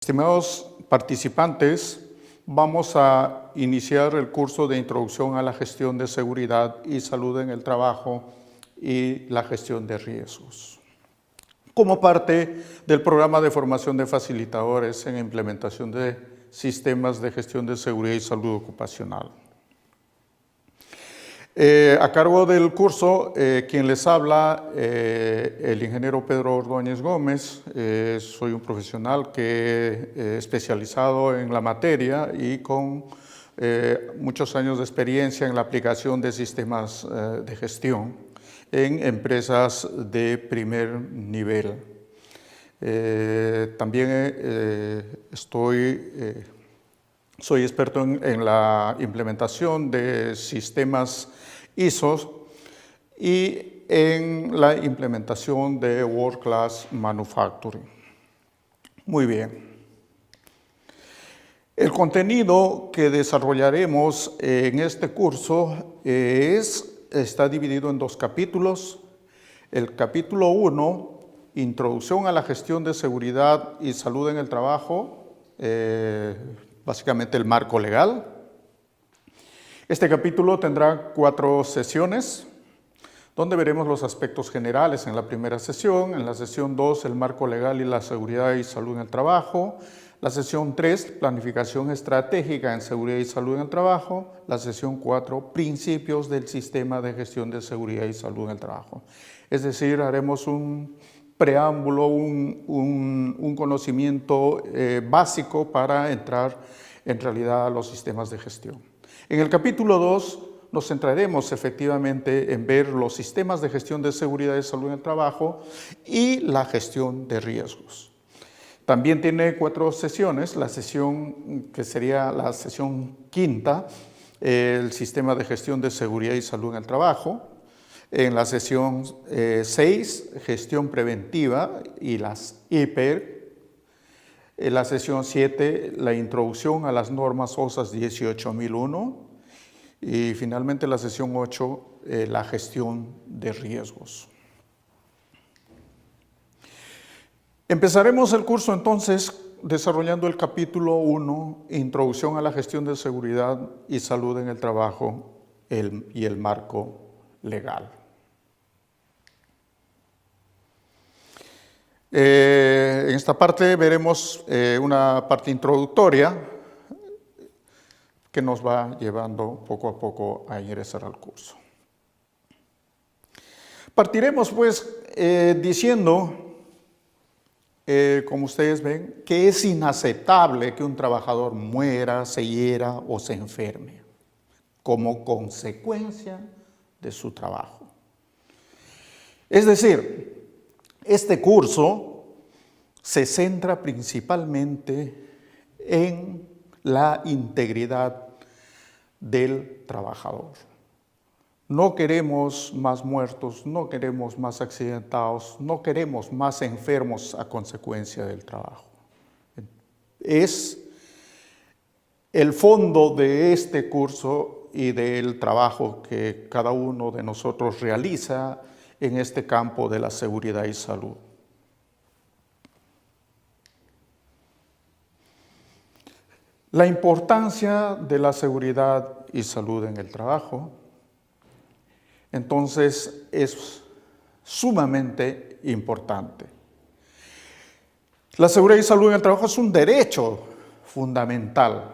Estimados participantes, vamos a iniciar el curso de Introducción a la Gestión de Seguridad y Salud en el Trabajo y la Gestión de Riesgos, como parte del programa de formación de facilitadores en implementación de sistemas de gestión de seguridad y salud ocupacional. A cargo del curso, quien les habla, el ingeniero Pedro Ordóñez Gómez. Soy un profesional que especializado en la materia y con muchos años de experiencia en la aplicación de sistemas de gestión en empresas de primer nivel. También soy experto en la implementación de sistemas ISO y en la implementación de World Class Manufacturing. Muy bien. El contenido que desarrollaremos en este curso está dividido en dos capítulos. El capítulo 1, Introducción a la Gestión de Seguridad y Salud en el Trabajo, básicamente el marco legal. Este capítulo tendrá 4 sesiones, donde veremos los aspectos generales en la primera sesión. En la sesión 2, el marco legal y la seguridad y salud en el trabajo. La sesión 3, planificación estratégica en seguridad y salud en el trabajo. La sesión 4, principios del sistema de gestión de seguridad y salud en el trabajo. Es decir, haremos un preámbulo, un conocimiento básico para entrar en realidad a los sistemas de gestión. En el capítulo 2 nos centraremos efectivamente en ver los sistemas de gestión de seguridad y salud en el trabajo y la gestión de riesgos. También tiene 4 sesiones, la sesión que sería la sesión quinta, el sistema de gestión de seguridad y salud en el trabajo. En la sesión 6, gestión preventiva y las IPER. En la sesión 7, la introducción a las normas OSAS 18001. Y finalmente la sesión 8, la gestión de riesgos. Empezaremos el curso entonces desarrollando el capítulo 1, Introducción a la Gestión de Seguridad y Salud en el Trabajo y el marco legal. En esta parte veremos una parte introductoria que nos va llevando poco a poco a ingresar al curso. Partiremos pues diciendo, como ustedes ven, que es inaceptable que un trabajador muera, se hiera o se enferme como consecuencia de su trabajo. Es decir, este curso se centra principalmente en la integridad del trabajador. No queremos más muertos, no queremos más accidentados, no queremos más enfermos a consecuencia del trabajo. Es el fondo de este curso y del trabajo que cada uno de nosotros realiza en este campo de la seguridad y salud. La importancia de la seguridad y salud en el trabajo, entonces, es sumamente importante. La seguridad y salud en el trabajo es un derecho fundamental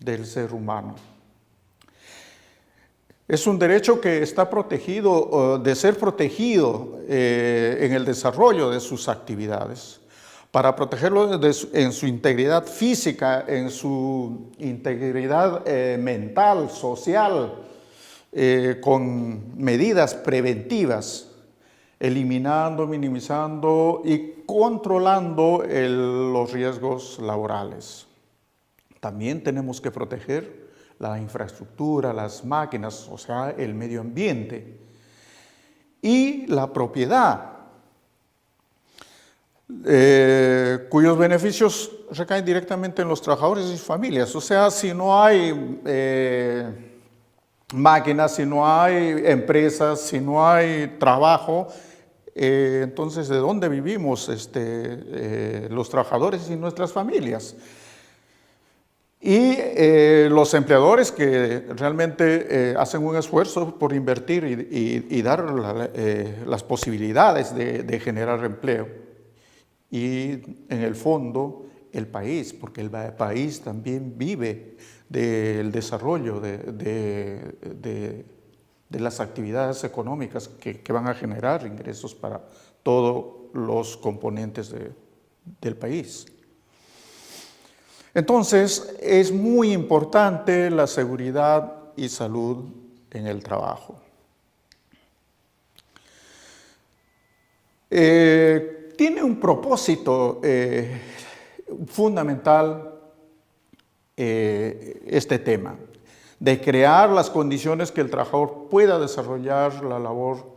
del ser humano. Es un derecho que está protegido, de ser protegido en el desarrollo de sus actividades. Para protegerlo en su integridad física, en su integridad mental, social, con medidas preventivas, eliminando, minimizando y controlando los riesgos laborales. También tenemos que proteger la infraestructura, las máquinas, o sea, el medio ambiente y la propiedad, cuyos beneficios recaen directamente en los trabajadores y sus familias. O sea, si no hay máquinas, si no hay empresas, si no hay trabajo, Entonces, ¿de dónde vivimos los trabajadores y nuestras familias? Y los empleadores que realmente hacen un esfuerzo por invertir y dar las posibilidades de generar empleo. Y en el fondo, el país, porque el país también vive del desarrollo de las actividades económicas que van a generar ingresos para todos los componentes del país. Entonces, es muy importante la seguridad y salud en el trabajo. Tiene un propósito fundamental este tema, de crear las condiciones que el trabajador pueda desarrollar la labor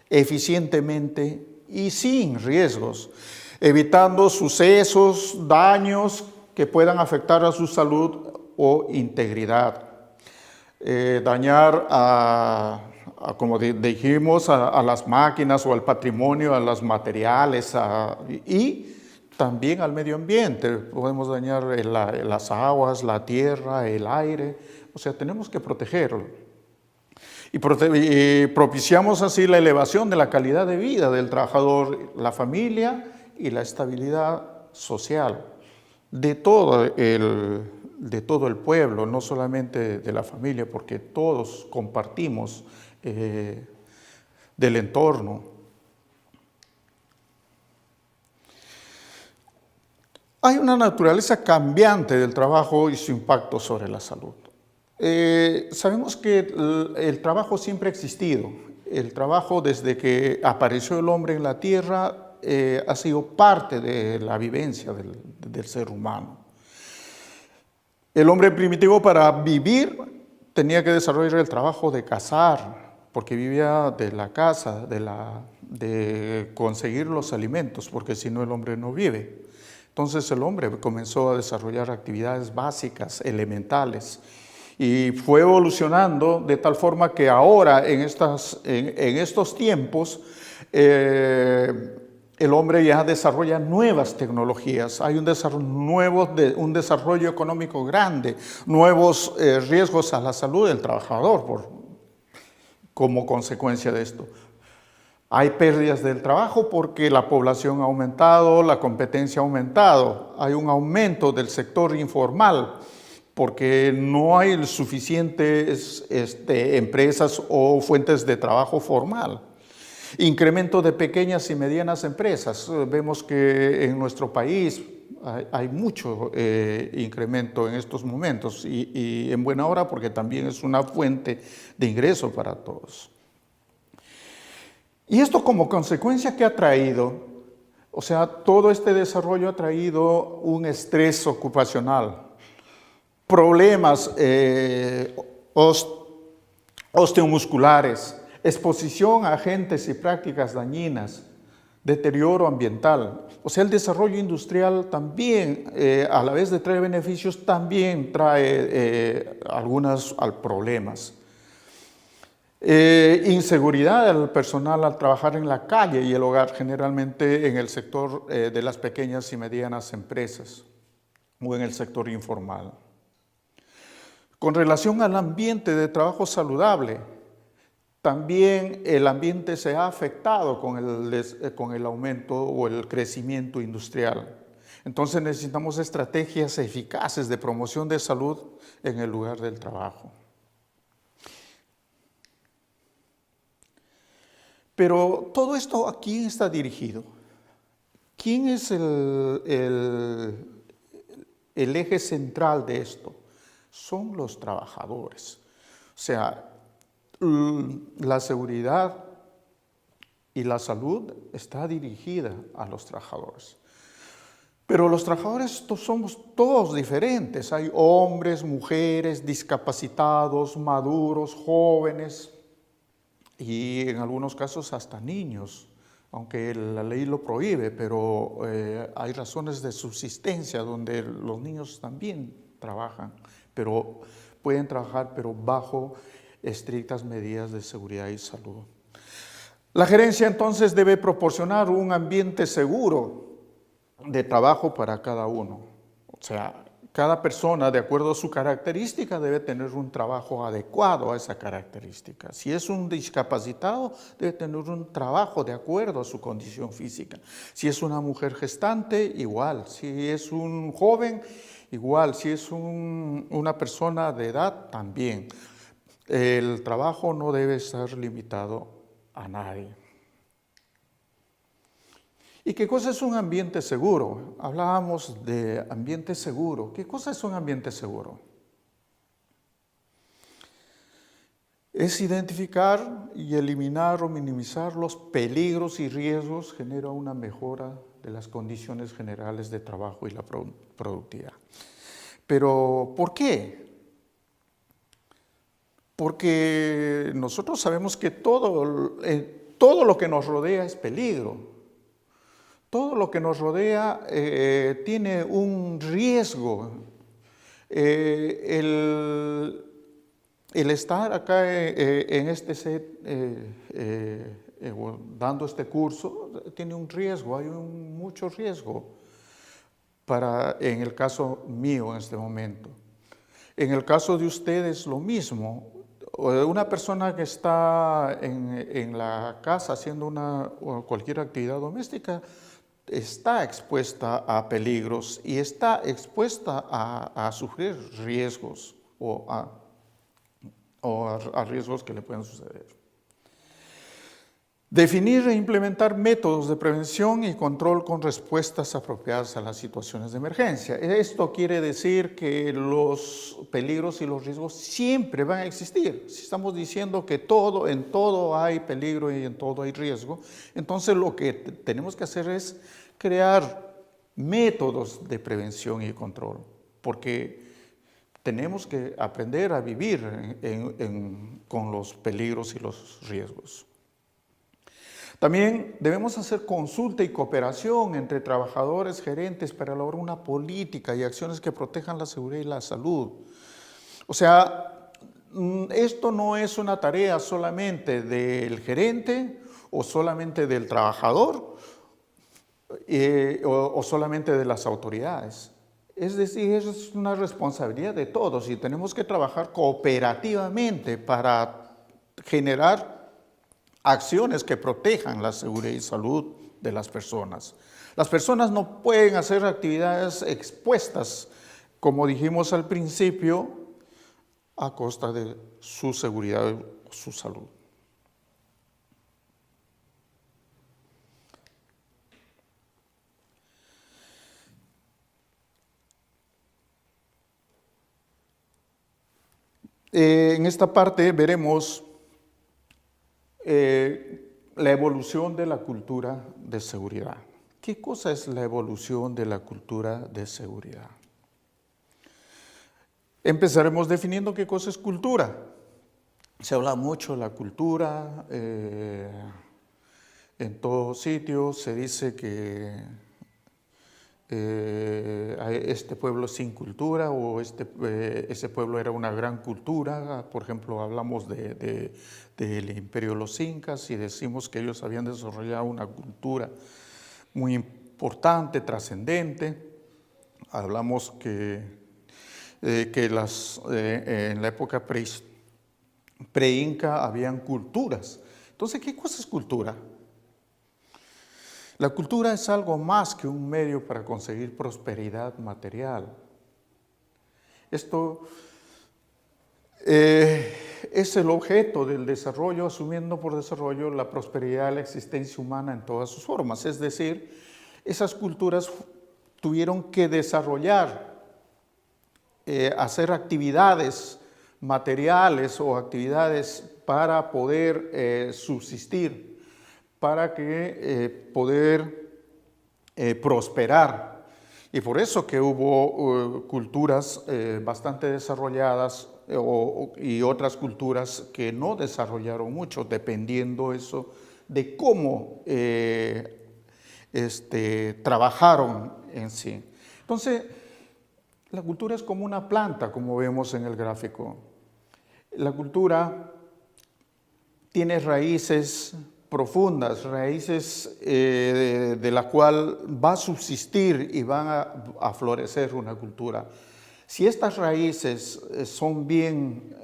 eficientemente y sin riesgos, evitando sucesos, daños que puedan afectar a su salud o integridad. Dañar como dijimos, a las máquinas o al patrimonio, a los materiales y también al medio ambiente. Podemos dañar las aguas, la tierra, el aire. O sea, tenemos que protegerlo. Y propiciamos así la elevación de la calidad de vida del trabajador, la familia y la estabilidad social de todo el pueblo, no solamente de la familia, porque todos compartimos del entorno. Hay una naturaleza cambiante del trabajo y su impacto sobre la salud. Sabemos que el trabajo siempre ha existido. El trabajo, desde que apareció el hombre en la tierra, ha sido parte de la vivencia del ser humano. El hombre primitivo, para vivir, tenía que desarrollar el trabajo de cazar, porque vivía de la caza, de conseguir los alimentos, porque si no el hombre no vive. Entonces el hombre comenzó a desarrollar actividades básicas, elementales, y fue evolucionando de tal forma que ahora, en estos tiempos, el hombre ya desarrolla nuevas tecnologías, hay un desarrollo económico grande, nuevos riesgos a la salud del trabajador como consecuencia de esto. Hay pérdidas del trabajo porque la población ha aumentado, la competencia ha aumentado, hay un aumento del sector informal porque no hay suficientes empresas o fuentes de trabajo formal. Incremento de pequeñas y medianas empresas. Vemos que en nuestro país hay mucho incremento en estos momentos y en buena hora, porque también es una fuente de ingreso para todos. Y esto, como consecuencia, ¿qué ha traído? O sea, todo este desarrollo ha traído un estrés ocupacional, problemas osteomusculares, exposición a agentes y prácticas dañinas, deterioro ambiental. O sea, el desarrollo industrial también, a la vez de traer beneficios, también trae algunos problemas. Inseguridad del personal al trabajar en la calle y el hogar, generalmente en el sector de las pequeñas y medianas empresas o en el sector informal. Con relación al ambiente de trabajo saludable, también el ambiente se ha afectado con el aumento o el crecimiento industrial. Entonces necesitamos estrategias eficaces de promoción de salud en el lugar del trabajo. Pero todo esto, ¿a quién está dirigido? ¿Quién es el eje central de esto? Son los trabajadores. O sea, la seguridad y la salud está dirigida a los trabajadores. Pero los trabajadores somos todos diferentes. Hay hombres, mujeres, discapacitados, maduros, jóvenes y en algunos casos hasta niños, aunque la ley lo prohíbe, pero hay razones de subsistencia donde los niños también trabajan, pero pueden trabajar, pero bajo estrictas medidas de seguridad y salud. La gerencia entonces debe proporcionar un ambiente seguro de trabajo para cada uno. O sea, cada persona, de acuerdo a su característica, debe tener un trabajo adecuado a esa característica. Si es un discapacitado, debe tener un trabajo de acuerdo a su condición física. Si es una mujer gestante, igual. Si es un joven, igual. Si es una persona de edad, también. El trabajo no debe estar limitado a nadie. ¿Y qué cosa es un ambiente seguro? Hablábamos de ambiente seguro. ¿Qué cosa es un ambiente seguro? Es identificar y eliminar o minimizar los peligros y riesgos, genera una mejora de las condiciones generales de trabajo y la productividad. Pero, ¿por qué? Porque nosotros sabemos que todo lo que nos rodea es peligro. Todo lo que nos rodea tiene un riesgo. El estar acá en este set dando este curso tiene un riesgo, hay mucho riesgo en el caso mío en este momento. En el caso de ustedes lo mismo. Una persona que está en la casa haciendo cualquier actividad doméstica está expuesta a peligros y está expuesta a sufrir riesgos o a riesgos que le pueden suceder. Definir e implementar métodos de prevención y control con respuestas apropiadas a las situaciones de emergencia. Esto quiere decir que los peligros y los riesgos siempre van a existir. Si estamos diciendo que en todo hay peligro y en todo hay riesgo, entonces lo que tenemos que hacer es crear métodos de prevención y control, porque tenemos que aprender a vivir con los peligros y los riesgos. También debemos hacer consulta y cooperación entre trabajadores, gerentes, para elaborar una política y acciones que protejan la seguridad y la salud. O sea, esto no es una tarea solamente del gerente o solamente del trabajador o solamente de las autoridades. Es decir, es una responsabilidad de todos y tenemos que trabajar cooperativamente para generar acciones que protejan la seguridad y salud de las personas. Las personas no pueden hacer actividades expuestas, como dijimos al principio, a costa de su seguridad o su salud. En esta parte veremos la evolución de la cultura de seguridad. ¿Qué cosa es la evolución de la cultura de seguridad? Empezaremos definiendo qué cosa es cultura. Se habla mucho de la cultura, en todos sitios se dice que este pueblo es sin cultura o ese pueblo era una gran cultura. Por ejemplo, hablamos del imperio de los incas y decimos que ellos habían desarrollado una cultura muy importante, trascendente. Hablamos que en la época pre-inca habían culturas. Entonces, ¿qué cosa es cultura? La cultura es algo más que un medio para conseguir prosperidad material. Esto es el objeto del desarrollo, asumiendo por desarrollo la prosperidad de la existencia humana en todas sus formas. Es decir, esas culturas tuvieron que desarrollar, hacer actividades materiales o actividades para poder subsistir, para que poder prosperar. Y por eso que hubo culturas bastante desarrolladas y otras culturas que no desarrollaron mucho, dependiendo eso de cómo trabajaron en sí. Entonces, la cultura es como una planta, como vemos en el gráfico. La cultura tiene raíces profundas, raíces de la cual va a subsistir y van a florecer una cultura. Si estas raíces son bien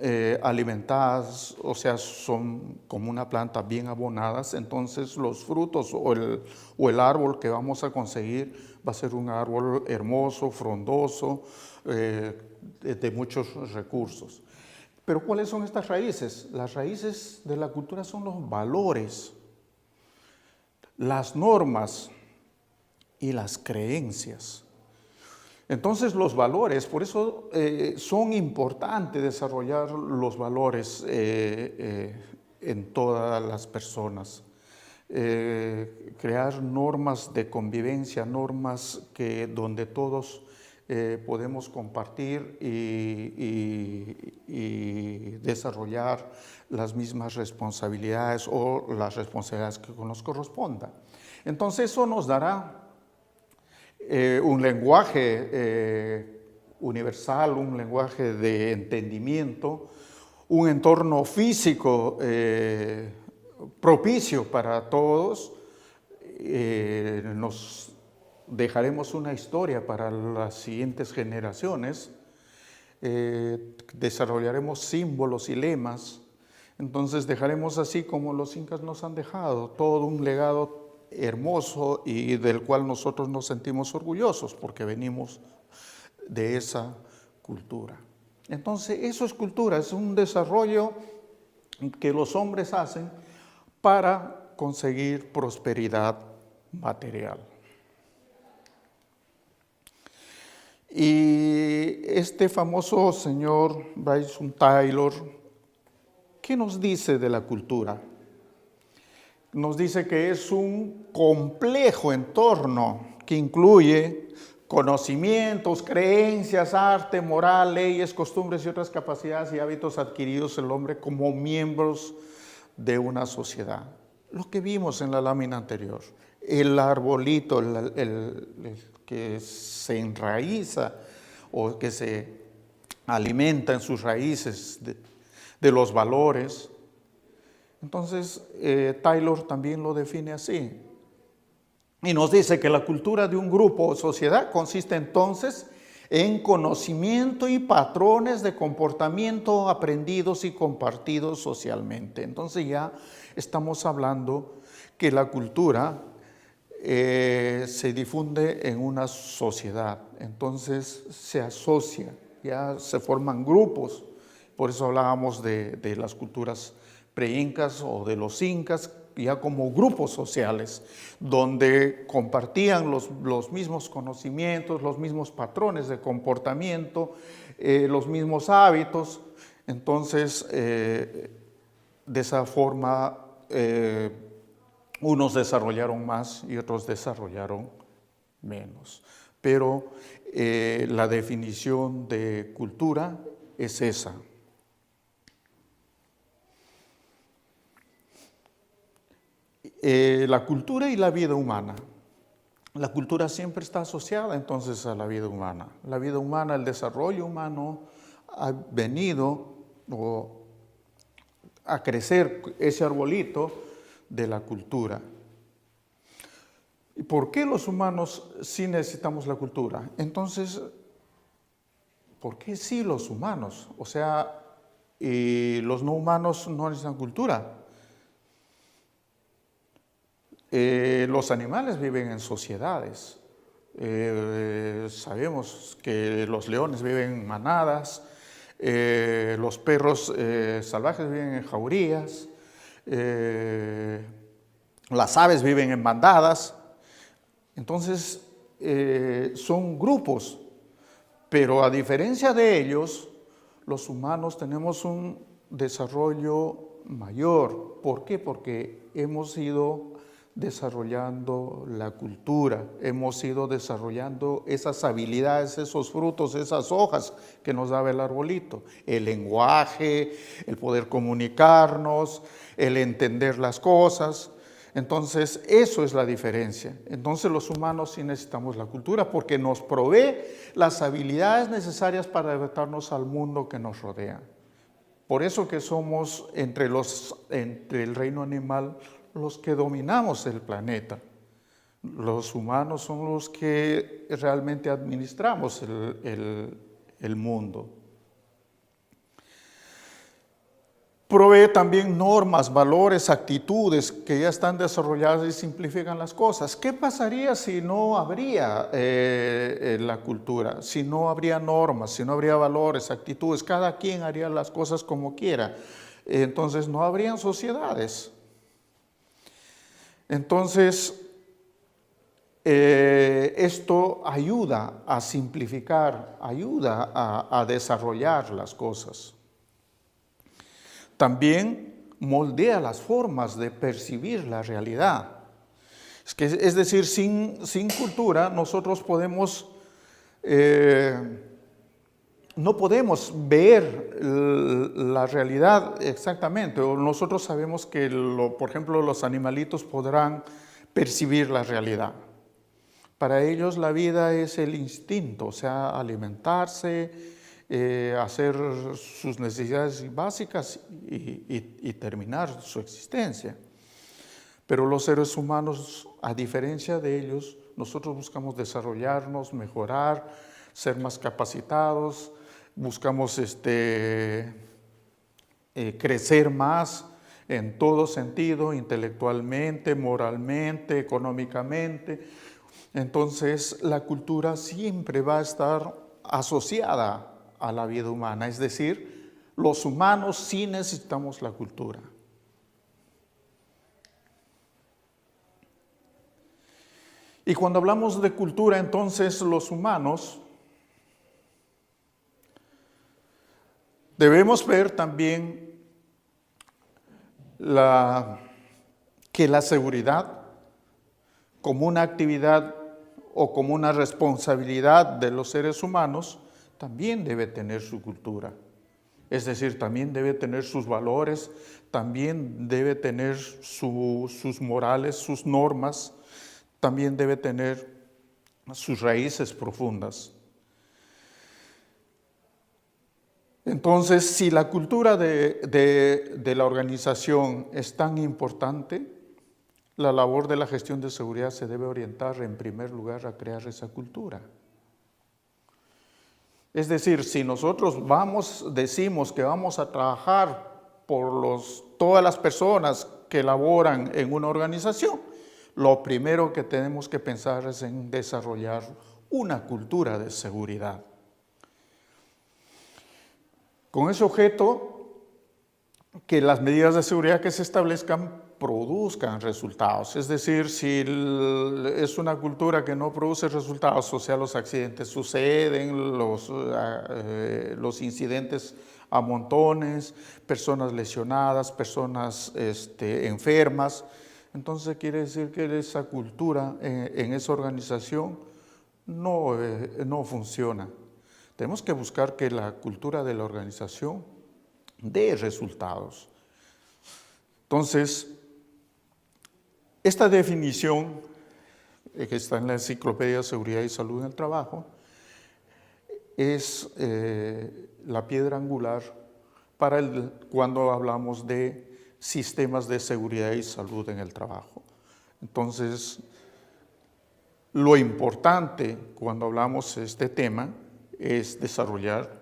alimentadas, o sea, son como una planta bien abonadas, entonces los frutos o el árbol que vamos a conseguir va a ser un árbol hermoso, frondoso, de muchos recursos. Pero ¿cuáles son estas raíces? Las raíces de la cultura son los valores, las normas y las creencias. Entonces los valores, por eso son importantes desarrollar los valores en todas las personas. Crear normas de convivencia, normas donde todos podemos compartir y desarrollar las mismas responsabilidades o las responsabilidades que nos correspondan. Entonces eso nos dará un lenguaje universal, un lenguaje de entendimiento, un entorno físico propicio para todos. Nos dejaremos una historia para las siguientes generaciones, desarrollaremos símbolos y lemas, entonces dejaremos así como los incas nos han dejado, todo un legado hermoso y del cual nosotros nos sentimos orgullosos porque venimos de esa cultura. Entonces eso es cultura, es un desarrollo que los hombres hacen para conseguir prosperidad material. Y este famoso señor Bryson Taylor, ¿qué nos dice de la cultura? Nos dice que es un complejo entorno que incluye conocimientos, creencias, arte, moral, leyes, costumbres y otras capacidades y hábitos adquiridos el hombre como miembros de una sociedad. Lo que vimos en la lámina anterior, el arbolito, el que se enraiza o que se alimenta en sus raíces de los valores. Entonces, Taylor también lo define así. Y nos dice que la cultura de un grupo o sociedad consiste entonces en conocimiento y patrones de comportamiento aprendidos y compartidos socialmente. Entonces ya estamos hablando que la cultura se difunde en una sociedad. Entonces se asocia, ya se forman grupos. Por eso hablábamos de las culturas preincas o de los incas, ya como grupos sociales, donde compartían los mismos conocimientos, los mismos patrones de comportamiento, los mismos hábitos. Entonces, de esa forma, unos desarrollaron más y otros desarrollaron menos. Pero la definición de cultura es esa. La cultura y la vida humana. La cultura siempre está asociada entonces a la vida humana. La vida humana, el desarrollo humano ha venido a crecer ese arbolito de la cultura. ¿Y por qué los humanos sí necesitamos la cultura? Entonces, ¿por qué sí los humanos? O sea, los no humanos no necesitan cultura. Los animales viven en sociedades. Sabemos que los leones viven en manadas, los perros salvajes viven en jaurías, las aves viven en bandadas. Entonces, son grupos, pero a diferencia de ellos, los humanos tenemos un desarrollo mayor. ¿Por qué? Porque hemos ido desarrollando la cultura, hemos ido desarrollando esas habilidades, esos frutos, esas hojas que nos daba el arbolito, el lenguaje, el poder comunicarnos, el entender las cosas. Entonces, eso es la diferencia. Entonces, los humanos sí necesitamos la cultura porque nos provee las habilidades necesarias para adaptarnos al mundo que nos rodea. Por eso que somos entre el reino animal los que dominamos el planeta. Los humanos son los que realmente administramos el mundo. Provee también normas, valores, actitudes que ya están desarrolladas y simplifican las cosas. ¿Qué pasaría si no habría la cultura? Si no habría normas, si no habría valores, actitudes, cada quien haría las cosas como quiera. Entonces no habrían sociedades. Entonces, esto ayuda a simplificar, ayuda a desarrollar las cosas. También moldea las formas de percibir la realidad. Es decir, sin cultura nosotros no podemos ver la realidad exactamente. O nosotros sabemos que, por ejemplo, los animalitos podrán percibir la realidad. Para ellos la vida es el instinto, o sea, alimentarse, hacer sus necesidades básicas y terminar su existencia. Pero los seres humanos, a diferencia de ellos, nosotros buscamos desarrollarnos, mejorar, ser más capacitados, buscamos crecer más en todo sentido, intelectualmente, moralmente, económicamente. Entonces, la cultura siempre va a estar asociada a la vida humana, es decir, los humanos sí necesitamos la cultura. Y cuando hablamos de cultura, entonces los humanos debemos ver también que la seguridad como una actividad o como una responsabilidad de los seres humanos también debe tener su cultura. Es decir, también debe tener sus valores, también debe tener sus morales, sus normas, también debe tener sus raíces profundas. Entonces, si la cultura de la organización es tan importante, la labor de la gestión de seguridad se debe orientar en primer lugar a crear esa cultura. Es decir, si nosotros decimos que vamos a trabajar por todas las personas que laboran en una organización, lo primero que tenemos que pensar es en desarrollar una cultura de seguridad. Con ese objeto, que las medidas de seguridad que se establezcan produzcan resultados. Es decir, si es una cultura que no produce resultados, o sea, los accidentes suceden, los incidentes a montones, personas lesionadas, personas enfermas, entonces quiere decir que esa cultura en esa organización no funciona. Tenemos que buscar que la cultura de la organización dé resultados. Entonces, esta definición que está en la Enciclopedia de Seguridad y Salud en el Trabajo es la piedra angular cuando hablamos de sistemas de seguridad y salud en el trabajo. Entonces, lo importante cuando hablamos de este tema es desarrollar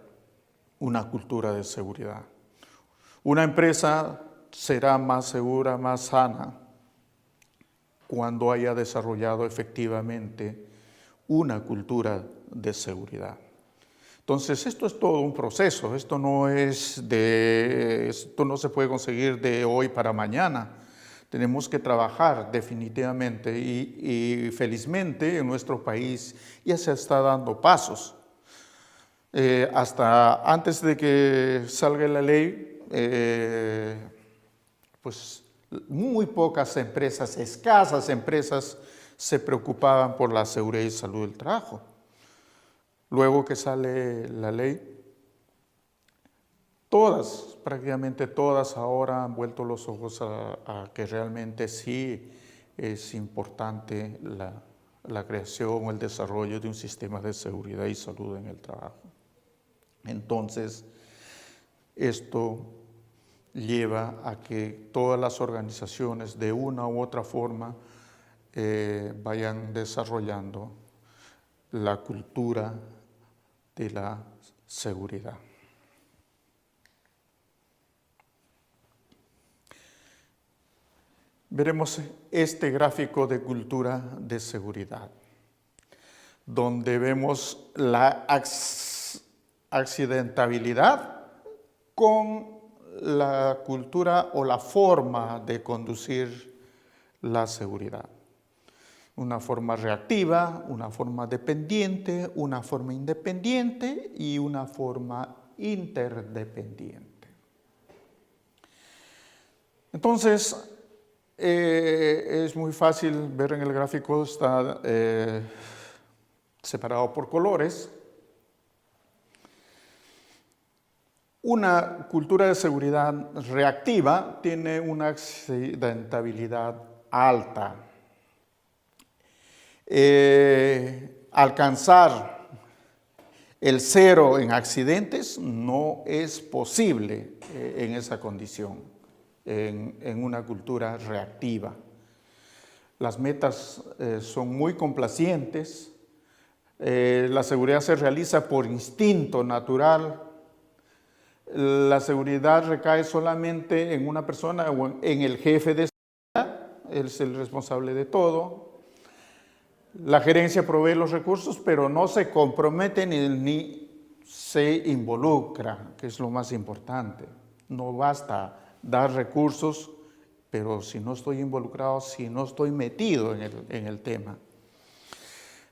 una cultura de seguridad. Una empresa será más segura, más sana, cuando haya desarrollado efectivamente una cultura de seguridad. Entonces, esto es todo un proceso, esto no se puede conseguir de hoy para mañana. Tenemos que trabajar definitivamente y felizmente en nuestro país ya se está dando pasos. Hasta antes de que salga la ley, pues muy pocas empresas, escasas empresas, se preocupaban por la seguridad y salud del trabajo. Luego que sale la ley, prácticamente todas ahora han vuelto los ojos a que realmente sí es importante la creación o el desarrollo de un sistema de seguridad y salud en el trabajo. Entonces, esto lleva a que todas las organizaciones de una u otra forma vayan desarrollando la cultura de la seguridad. Veremos este gráfico de cultura de seguridad, donde vemos la accidentabilidad con la cultura o la forma de conducir la seguridad. Una forma reactiva, una forma dependiente, una forma independiente y una forma interdependiente. Entonces, es muy fácil ver en el gráfico, está separado por colores. Una cultura de seguridad reactiva tiene una accidentabilidad alta. Alcanzar el 0 en accidentes no es posible en esa condición, en una cultura reactiva. Las metas son muy complacientes, la seguridad se realiza por instinto natural, la seguridad recae solamente en una persona o en el jefe de seguridad, él es el responsable de todo. La gerencia provee los recursos, pero no se compromete ni se involucra, que es lo más importante. No basta dar recursos, pero si no estoy involucrado, si no estoy metido en el tema.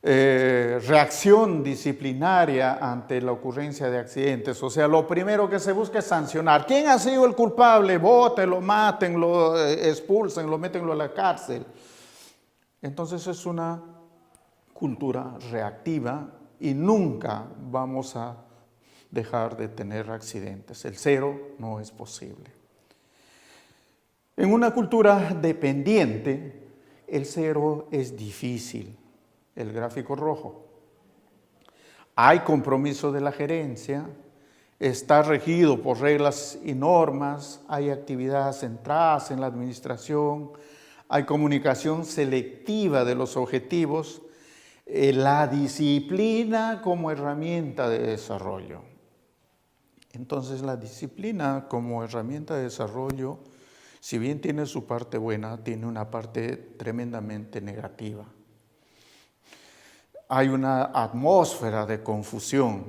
Reacción disciplinaria ante la ocurrencia de accidentes, o sea, lo primero que se busca es sancionar. ¿Quién ha sido el culpable? Bótenlo, mátenlo, expúlsenlo, métenlo a la cárcel. Entonces es una cultura reactiva y nunca vamos a dejar de tener accidentes. El 0 no es posible. En una cultura dependiente, el 0 es difícil. El gráfico rojo. Hay compromiso de la gerencia, está regido por reglas y normas, hay actividades centradas en la administración, hay comunicación selectiva de los objetivos, la disciplina como herramienta de desarrollo. Entonces, la disciplina como herramienta de desarrollo, si bien tiene su parte buena, tiene una parte tremendamente negativa. Hay una atmósfera de confusión,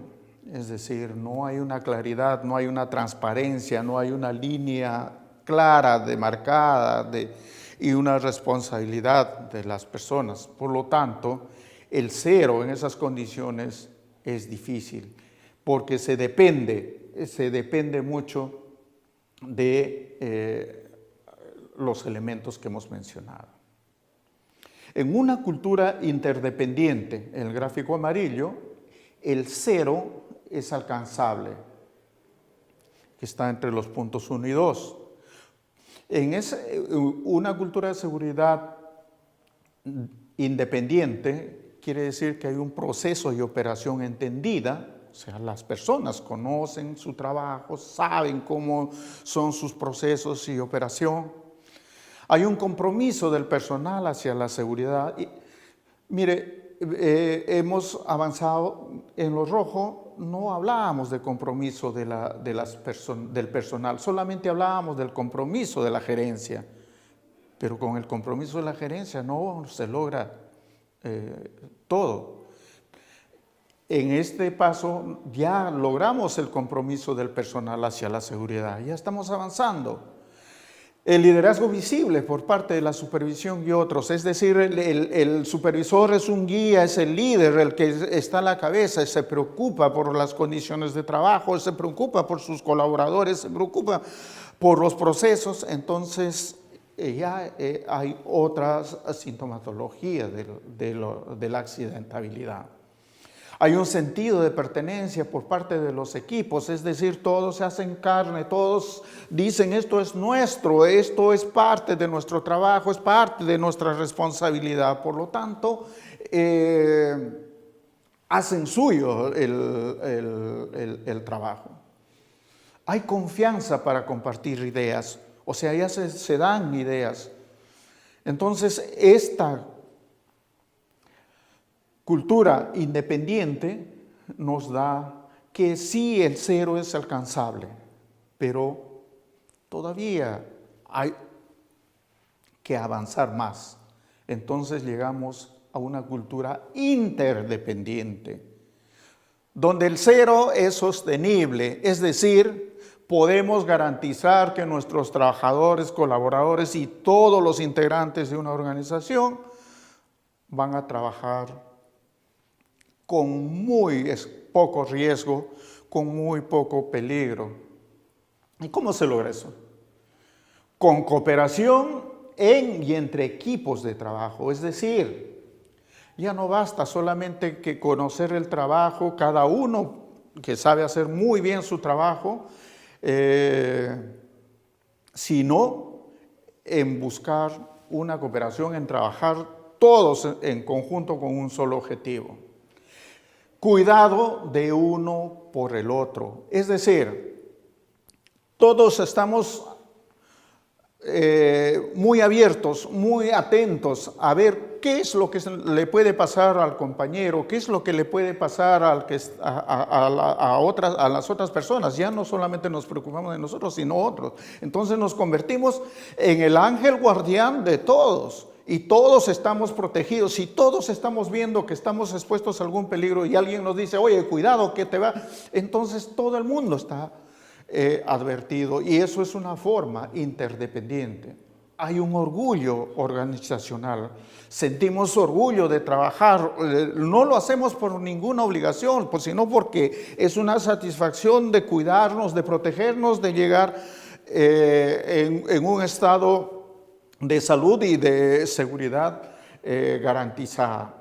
es decir, no hay una claridad, no hay una transparencia, no hay una línea clara, demarcada y una responsabilidad de las personas. Por lo tanto, el 0 en esas condiciones es difícil, porque se depende mucho de los elementos que hemos mencionado. En una cultura interdependiente, en el gráfico amarillo, el 0 es alcanzable, que está entre los puntos 1 y 2. En una cultura de seguridad independiente quiere decir que hay un proceso y operación entendida, o sea, las personas conocen su trabajo, saben cómo son sus procesos y operación. Hay un compromiso del personal hacia la seguridad. Y, mire, hemos avanzado en lo rojo, no hablábamos de compromiso del personal, solamente hablábamos del compromiso de la gerencia. Pero con el compromiso de la gerencia no se logra todo. En este paso ya logramos el compromiso del personal hacia la seguridad, ya estamos avanzando. El liderazgo visible por parte de la supervisión y otros, es decir, el supervisor es un guía, es el líder, el que está a la cabeza, se preocupa por las condiciones de trabajo, se preocupa por sus colaboradores, se preocupa por los procesos. Entonces ya hay otras sintomatologías de la accidentabilidad. Hay un sentido de pertenencia por parte de los equipos, es decir, todos se hacen carne, todos dicen esto es nuestro, esto es parte de nuestro trabajo, es parte de nuestra responsabilidad. Por lo tanto, hacen suyo el trabajo. Hay confianza para compartir ideas, o sea, ya se dan ideas. Entonces, esta cultura independiente nos da que sí, el cero es alcanzable, pero todavía hay que avanzar más. Entonces llegamos a una cultura interdependiente, donde el cero es sostenible, es decir, podemos garantizar que nuestros trabajadores, colaboradores y todos los integrantes de una organización van a trabajar con muy poco riesgo, con muy poco peligro. ¿Y cómo se logra eso? Con cooperación en y entre equipos de trabajo, es decir, ya no basta solamente que conocer el trabajo, cada uno que sabe hacer muy bien su trabajo, sino en buscar una cooperación, en trabajar todos en conjunto con un solo objetivo. Cuidado de uno por el otro, es decir, todos estamos muy abiertos, muy atentos a ver qué es lo que le puede pasar al compañero, qué es lo que le puede pasar a las otras personas. Ya no solamente nos preocupamos de nosotros, sino otros. Entonces nos convertimos en el ángel guardián de todos. Y todos estamos protegidos, y todos estamos viendo que estamos expuestos a algún peligro y alguien nos dice, oye, cuidado, que te va. Entonces todo el mundo está advertido, y eso es una forma interdependiente. Hay un orgullo organizacional, sentimos orgullo de trabajar, no lo hacemos por ninguna obligación, sino porque es una satisfacción de cuidarnos, de protegernos, de llegar en un estado de salud y de seguridad garantizada.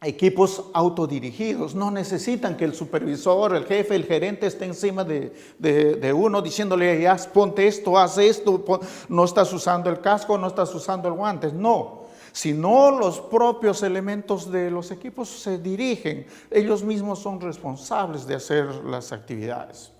Equipos autodirigidos no necesitan que el supervisor, el jefe, el gerente esté encima de uno diciéndole, ya ponte esto, haz esto, no estás usando el casco, no estás usando el guante. No, sino los propios elementos de los equipos se dirigen, ellos mismos son responsables de hacer las actividades.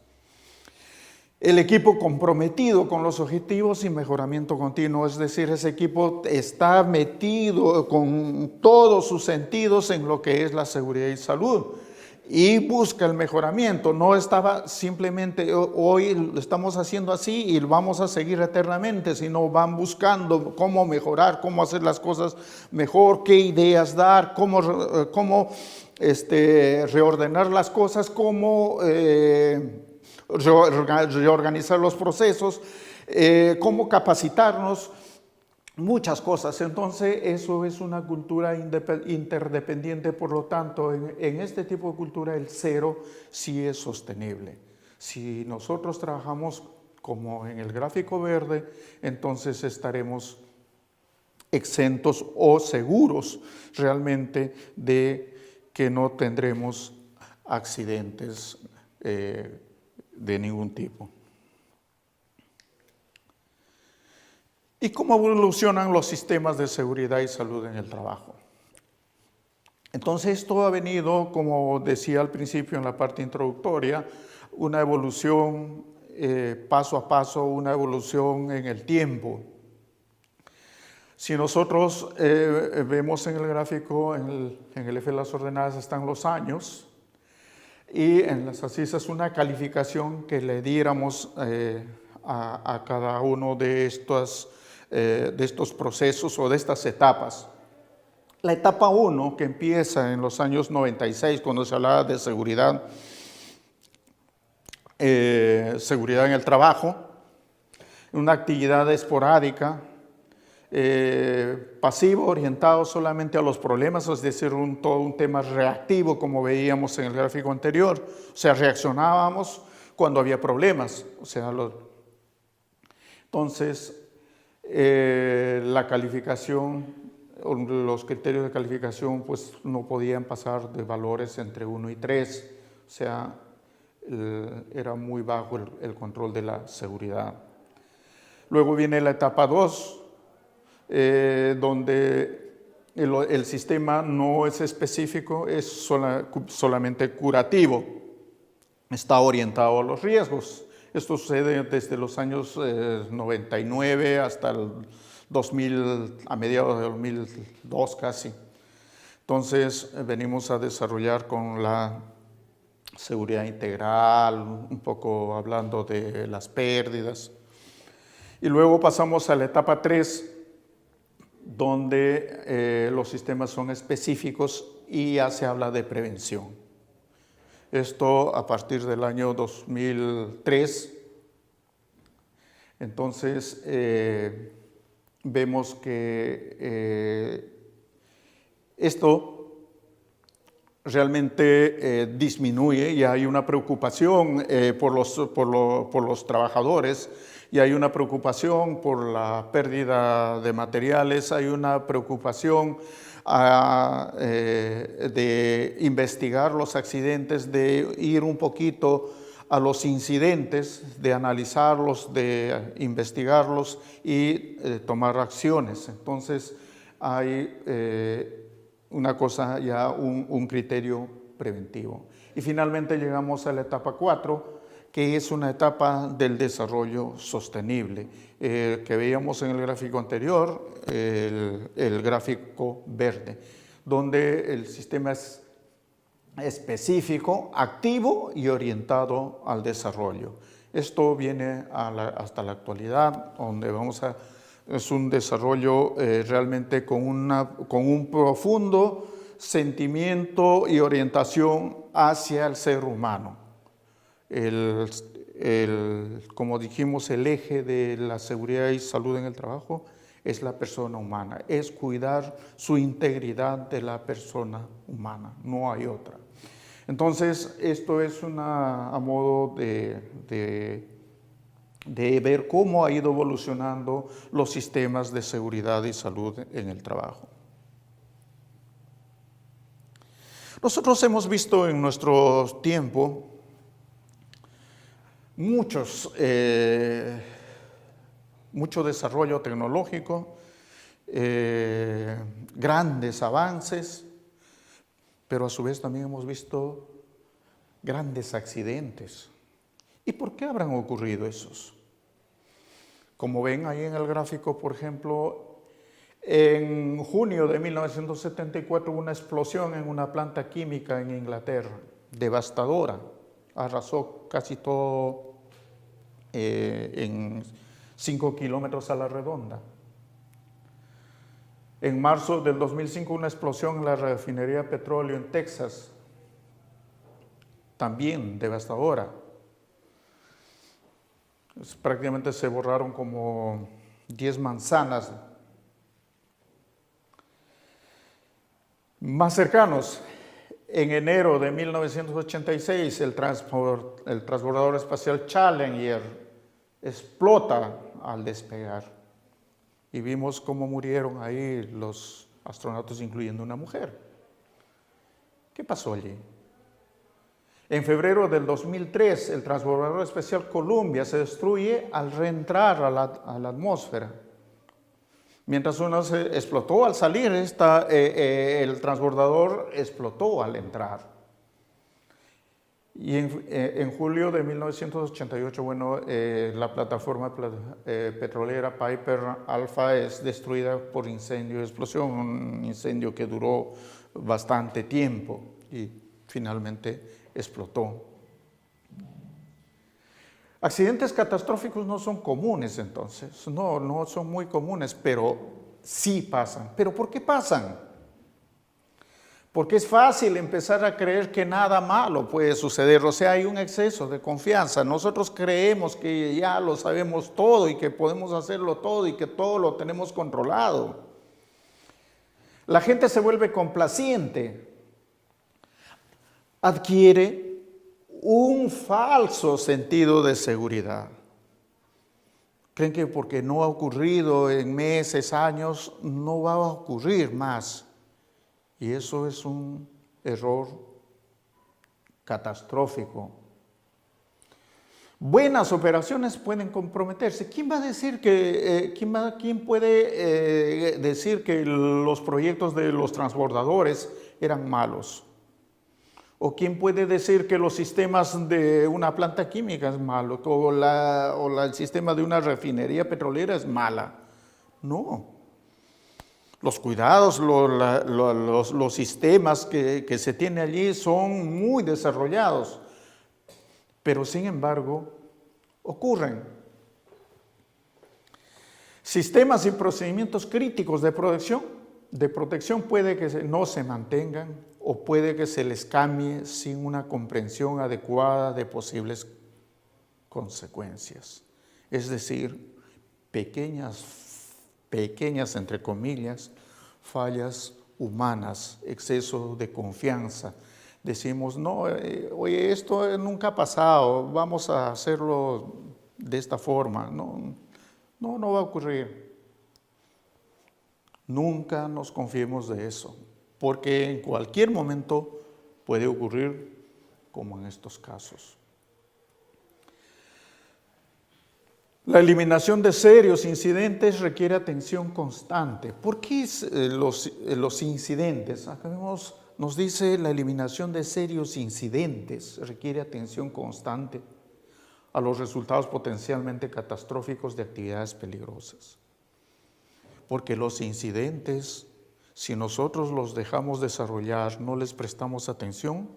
El equipo comprometido con los objetivos y mejoramiento continuo, es decir, ese equipo está metido con todos sus sentidos en lo que es la seguridad y salud y busca el mejoramiento. No estaba simplemente hoy lo estamos haciendo así y vamos a seguir eternamente, sino van buscando cómo mejorar, cómo hacer las cosas mejor, qué ideas dar, cómo reordenar las cosas, cómo reorganizar los procesos, cómo capacitarnos, muchas cosas. Entonces eso es una cultura interdependiente, por lo tanto en este tipo de cultura el cero sí es sostenible. Si nosotros trabajamos como en el gráfico verde, entonces estaremos exentos o seguros realmente de que no tendremos accidentes de ningún tipo. ¿Y cómo evolucionan los sistemas de seguridad y salud en el trabajo? Entonces esto ha venido, como decía al principio en la parte introductoria, una evolución paso a paso, una evolución en el tiempo. Si nosotros vemos en el gráfico, en el eje de las ordenadas están los años, y en las asisas una calificación que le diéramos a cada uno de estos procesos o de estas etapas. La etapa 1, que empieza en los años 96, cuando se hablaba de seguridad en el trabajo, una actividad esporádica, pasivo, orientado solamente a los problemas, es decir, todo un tema reactivo, como veíamos en el gráfico anterior. O sea, reaccionábamos cuando había problemas. O sea, entonces, la calificación, los criterios de calificación, pues no podían pasar de valores entre 1 y 3. O sea, era muy bajo el control de la seguridad. Luego viene la etapa 2, donde el sistema no es específico, es solamente curativo, está orientado a los riesgos. Esto sucede desde los años 99 hasta el 2000, a mediados de 2002 casi. Entonces venimos a desarrollar con la seguridad integral, un poco hablando de las pérdidas. Y luego pasamos a la etapa 3, donde los sistemas son específicos y ya se habla de prevención. Esto a partir del año 2003. Entonces, vemos que esto realmente disminuye y hay una preocupación por los trabajadores, y hay una preocupación por la pérdida de materiales, hay una preocupación de investigar los accidentes, de ir un poquito a los incidentes, de analizarlos, de investigarlos y tomar acciones. Entonces hay una cosa ya, un criterio preventivo. Y finalmente llegamos a la etapa 4, que es una etapa del desarrollo sostenible, que veíamos en el gráfico anterior, el gráfico verde, donde el sistema es específico, activo y orientado al desarrollo. Esto viene hasta la actualidad, donde es un desarrollo realmente con un profundo sentimiento y orientación hacia el ser humano. Como dijimos, el eje de la seguridad y salud en el trabajo es la persona humana, es cuidar su integridad de la persona humana, no hay otra. Entonces, esto es a modo de ver cómo ha ido evolucionando los sistemas de seguridad y salud en el trabajo. Nosotros hemos visto en nuestro tiempo mucho desarrollo tecnológico, grandes avances, pero a su vez también hemos visto grandes accidentes. ¿Y por qué habrán ocurrido esos? Como ven ahí en el gráfico, por ejemplo, en junio de 1974 hubo una explosión en una planta química en Inglaterra, devastadora, arrasó casi todo en 5 kilómetros a la redonda. En marzo del 2005 una explosión en la refinería de petróleo en Texas, también devastadora. Prácticamente se borraron como 10 manzanas. Más cercanos, en enero de 1986 el transbordador espacial Challenger explota al despegar y vimos cómo murieron ahí los astronautas, incluyendo una mujer. ¿Qué pasó allí? En febrero del 2003, el transbordador espacial Columbia se destruye al reentrar a la atmósfera. Mientras uno se explotó al salir, el transbordador explotó al entrar. Y en julio de 1988, la plataforma petrolera Piper Alpha es destruida por incendio y explosión, un incendio que duró bastante tiempo y finalmente explotó. Accidentes catastróficos no son comunes entonces, no son muy comunes, pero sí pasan. ¿Pero por qué pasan? Porque es fácil empezar a creer que nada malo puede suceder, o sea, hay un exceso de confianza. Nosotros creemos que ya lo sabemos todo y que podemos hacerlo todo y que todo lo tenemos controlado. La gente se vuelve complaciente, adquiere un falso sentido de seguridad. Creen que porque no ha ocurrido en meses, años, no va a ocurrir más. Y eso es un error catastrófico. Buenas operaciones pueden comprometerse. ¿Quién va a decir quién puede decir que los proyectos de los transbordadores eran malos? ¿O quién puede decir que los sistemas de una planta química es malo o el sistema de una refinería petrolera es mala? No. Los cuidados, los sistemas que se tienen allí son muy desarrollados, pero sin embargo ocurren. Sistemas y procedimientos críticos de protección puede que no se mantengan o puede que se les cambie sin una comprensión adecuada de posibles consecuencias. Es decir, pequeñas, entre comillas, fallas humanas, exceso de confianza. Decimos, no, oye, esto nunca ha pasado, vamos a hacerlo de esta forma. No va a ocurrir. Nunca nos confiemos de eso, porque en cualquier momento puede ocurrir como en estos casos. La eliminación de serios incidentes requiere atención constante. ¿Por qué los incidentes? Acá nos dice la eliminación de serios incidentes requiere atención constante a los resultados potencialmente catastróficos de actividades peligrosas. Porque los incidentes, si nosotros los dejamos desarrollar, no les prestamos atención,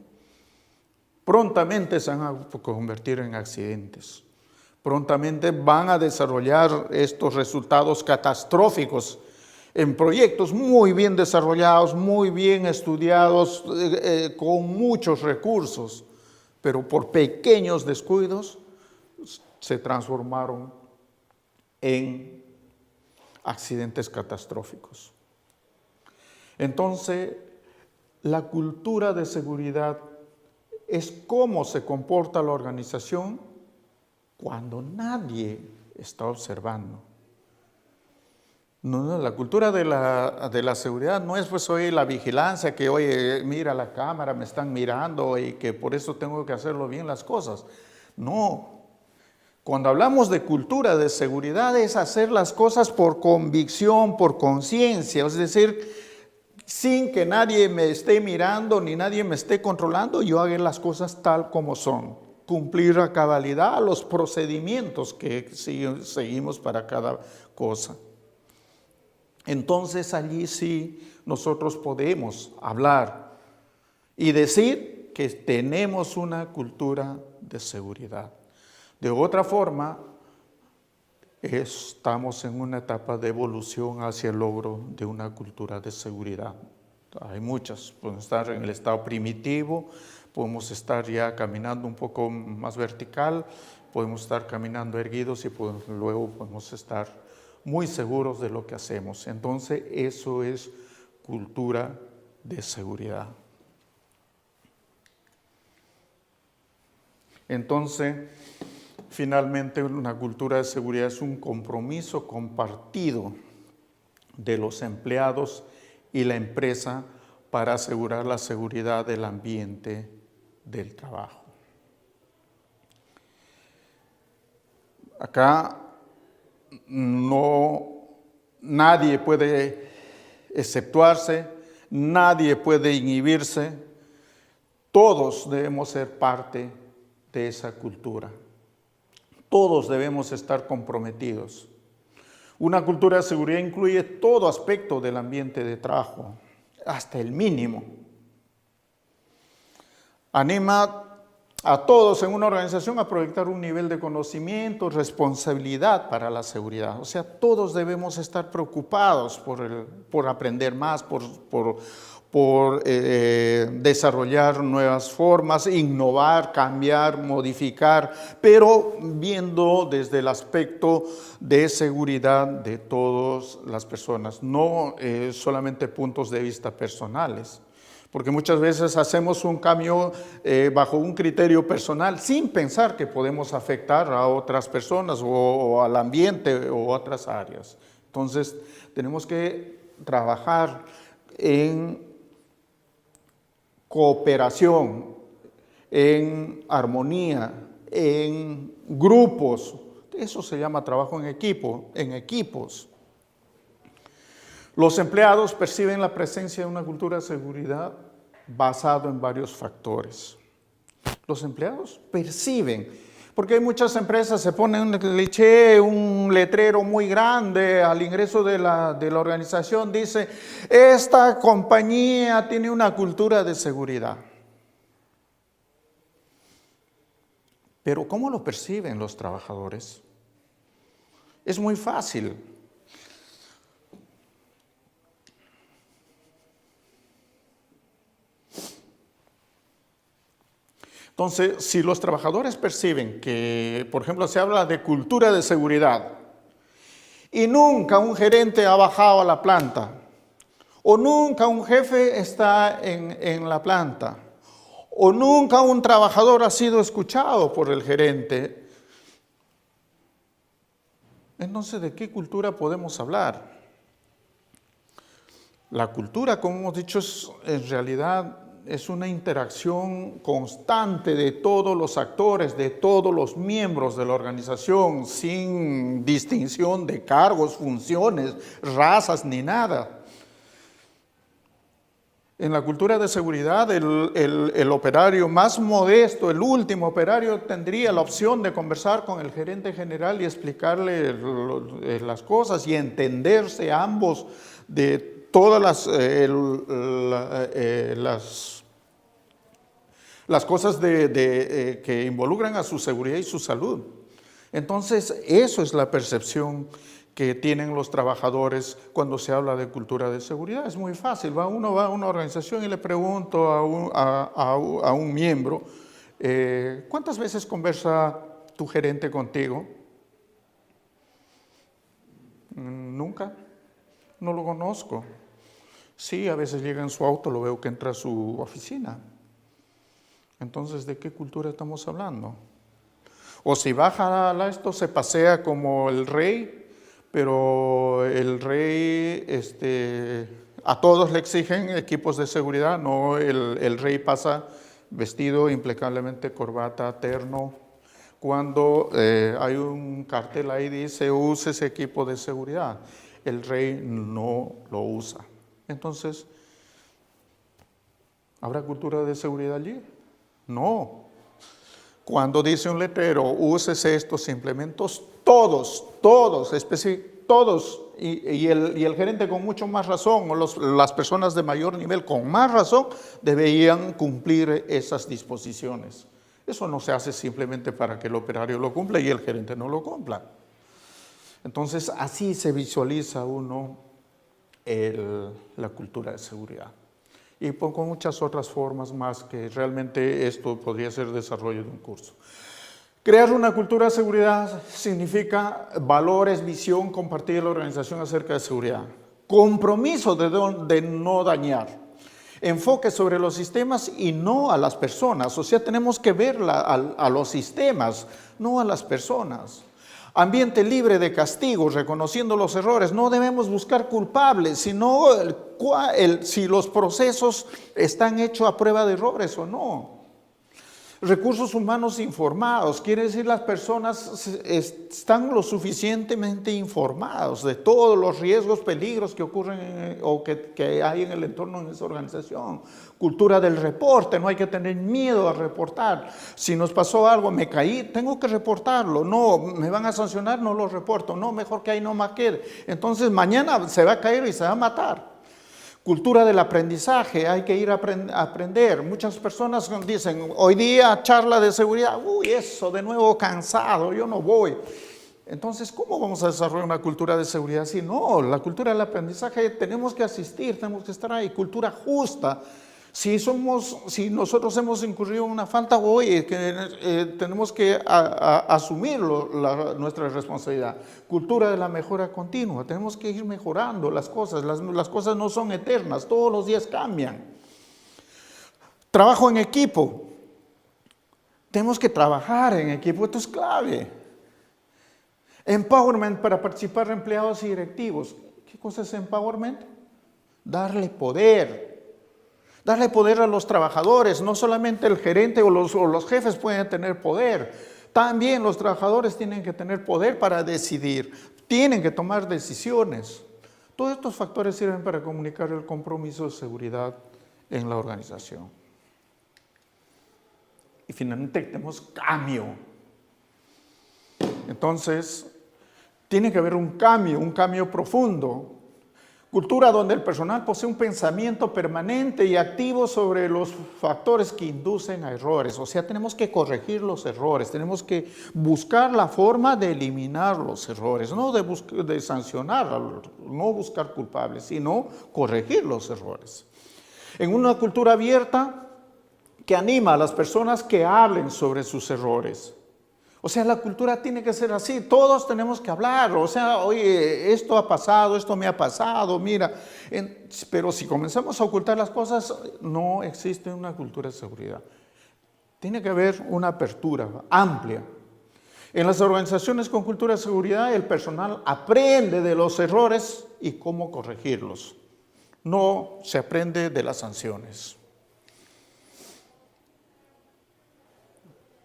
prontamente se van a convertir en accidentes. Prontamente van a desarrollar estos resultados catastróficos en proyectos muy bien desarrollados, muy bien estudiados, con muchos recursos, pero por pequeños descuidos se transformaron en accidentes catastróficos. Entonces, la cultura de seguridad es cómo se comporta la organización cuando nadie está observando. No, la cultura de la seguridad no es pues hoy la vigilancia, que oye, mira la cámara, me están mirando y que por eso tengo que hacerlo bien las cosas. No. Cuando hablamos de cultura de seguridad es hacer las cosas por convicción, por conciencia, es decir, sin que nadie me esté mirando ni nadie me esté controlando, yo haga las cosas tal como son. Cumplir a cabalidad los procedimientos que seguimos para cada cosa. Entonces allí sí nosotros podemos hablar y decir que tenemos una cultura de seguridad. De otra forma, estamos en una etapa de evolución hacia el logro de una cultura de seguridad. Hay muchas, podemos estar en el estado primitivo, podemos estar ya caminando un poco más vertical, podemos estar caminando erguidos y luego podemos estar muy seguros de lo que hacemos. Entonces, eso es cultura de seguridad. Entonces, finalmente, una cultura de seguridad es un compromiso compartido de los empleados y la empresa para asegurar la seguridad del ambiente del trabajo. Acá nadie puede exceptuarse, nadie puede inhibirse, todos debemos ser parte de esa cultura. Todos debemos estar comprometidos. Una cultura de seguridad incluye todo aspecto del ambiente de trabajo, hasta el mínimo. Anima a todos en una organización a proyectar un nivel de conocimiento, responsabilidad para la seguridad. O sea, todos debemos estar preocupados por aprender más, por desarrollar nuevas formas, innovar, cambiar, modificar, pero viendo desde el aspecto de seguridad de todas las personas, no solamente puntos de vista personales. Porque muchas veces hacemos un cambio bajo un criterio personal sin pensar que podemos afectar a otras personas o al ambiente o otras áreas. Entonces, tenemos que trabajar en cooperación, en armonía, en grupos. Eso se llama trabajo en equipo, en equipos. Los empleados perciben la presencia de una cultura de seguridad basado en varios factores. Los empleados perciben, porque hay muchas empresas, se ponen un letrero muy grande al ingreso de la organización, dice, esta compañía tiene una cultura de seguridad. Pero ¿cómo lo perciben los trabajadores? Es muy fácil. Entonces, si los trabajadores perciben que, por ejemplo, se habla de cultura de seguridad y nunca un gerente ha bajado a la planta o nunca un jefe está en la planta o nunca un trabajador ha sido escuchado por el gerente, entonces, ¿de qué cultura podemos hablar? La cultura, como hemos dicho, en realidad es una interacción constante de todos los actores, de todos los miembros de la organización, sin distinción de cargos, funciones, razas ni nada. En la cultura de seguridad, el operario más modesto, el último operario, tendría la opción de conversar con el gerente general y explicarle las cosas y entenderse ambos de todas las cosas que involucran a su seguridad y su salud. Entonces, eso es la percepción que tienen los trabajadores cuando se habla de cultura de seguridad. Es muy fácil, uno va a una organización y le pregunto a un miembro, ¿cuántas veces conversa tu gerente contigo? Nunca, no lo conozco. Sí, a veces llega en su auto, lo veo que entra a su oficina. Entonces, ¿de qué cultura estamos hablando? O si baja a esto, se pasea como el rey, pero el rey, a todos le exigen equipos de seguridad, no, el rey pasa vestido impecablemente, corbata, terno. Cuando hay un cartel ahí dice, use ese equipo de seguridad, el rey no lo usa. Entonces, ¿habrá cultura de seguridad allí? No. Cuando dice un letrero, úsese estos implementos, todos, y el gerente con mucho más razón, o las personas de mayor nivel con más razón, deberían cumplir esas disposiciones. Eso no se hace simplemente para que el operario lo cumpla y el gerente no lo cumpla. Entonces, así se visualiza uno la cultura de seguridad. Y con muchas otras formas más que realmente esto podría ser desarrollo de un curso. Crear una cultura de seguridad significa valores, visión compartida de la organización acerca de seguridad, compromiso de no dañar, enfoque sobre los sistemas y no a las personas. O sea, tenemos que ver a los sistemas, no a las personas. Ambiente libre de castigos, reconociendo los errores. No debemos buscar culpables, sino si los procesos están hechos a prueba de errores o no. Recursos humanos informados, quiere decir las personas están lo suficientemente informados de todos los riesgos, peligros que ocurren o que hay en el entorno de esa organización. Cultura del reporte, no hay que tener miedo a reportar. Si nos pasó algo, me caí, tengo que reportarlo. No, me van a sancionar, no lo reporto. No, mejor que ahí no me quede. Entonces mañana se va a caer y se va a matar. Cultura del aprendizaje, hay que ir a aprender. Muchas personas dicen, hoy día charla de seguridad, uy, eso de nuevo cansado, yo no voy. Entonces, ¿cómo vamos a desarrollar una cultura de seguridad? Si no, la cultura del aprendizaje tenemos que asistir, tenemos que estar ahí. Cultura justa. Si nosotros hemos incurrido en una falta, hoy tenemos que asumir nuestra responsabilidad. Cultura de la mejora continua, tenemos que ir mejorando las cosas. Las cosas no son eternas, todos los días cambian. Trabajo en equipo, tenemos que trabajar en equipo, esto es clave. Empowerment para participar empleados y directivos. ¿Qué cosa es empowerment? Darle poder. Darle poder a los trabajadores, no solamente el gerente o los jefes pueden tener poder, también los trabajadores tienen que tener poder para decidir, tienen que tomar decisiones. Todos estos factores sirven para comunicar el compromiso de seguridad en la organización. Y finalmente tenemos cambio. Entonces, tiene que haber un cambio profundo. Cultura donde el personal posee un pensamiento permanente y activo sobre los factores que inducen a errores. O sea, tenemos que corregir los errores, tenemos que buscar la forma de eliminar los errores, no de sancionar, no buscar culpables, sino corregir los errores. En una cultura abierta que anima a las personas que hablen sobre sus errores. O sea, la cultura tiene que ser así, todos tenemos que hablar, o sea, oye, esto ha pasado, esto me ha pasado, mira. Pero si comenzamos a ocultar las cosas, no existe una cultura de seguridad. Tiene que haber una apertura amplia. En las organizaciones con cultura de seguridad, el personal aprende de los errores y cómo corregirlos. No se aprende de las sanciones.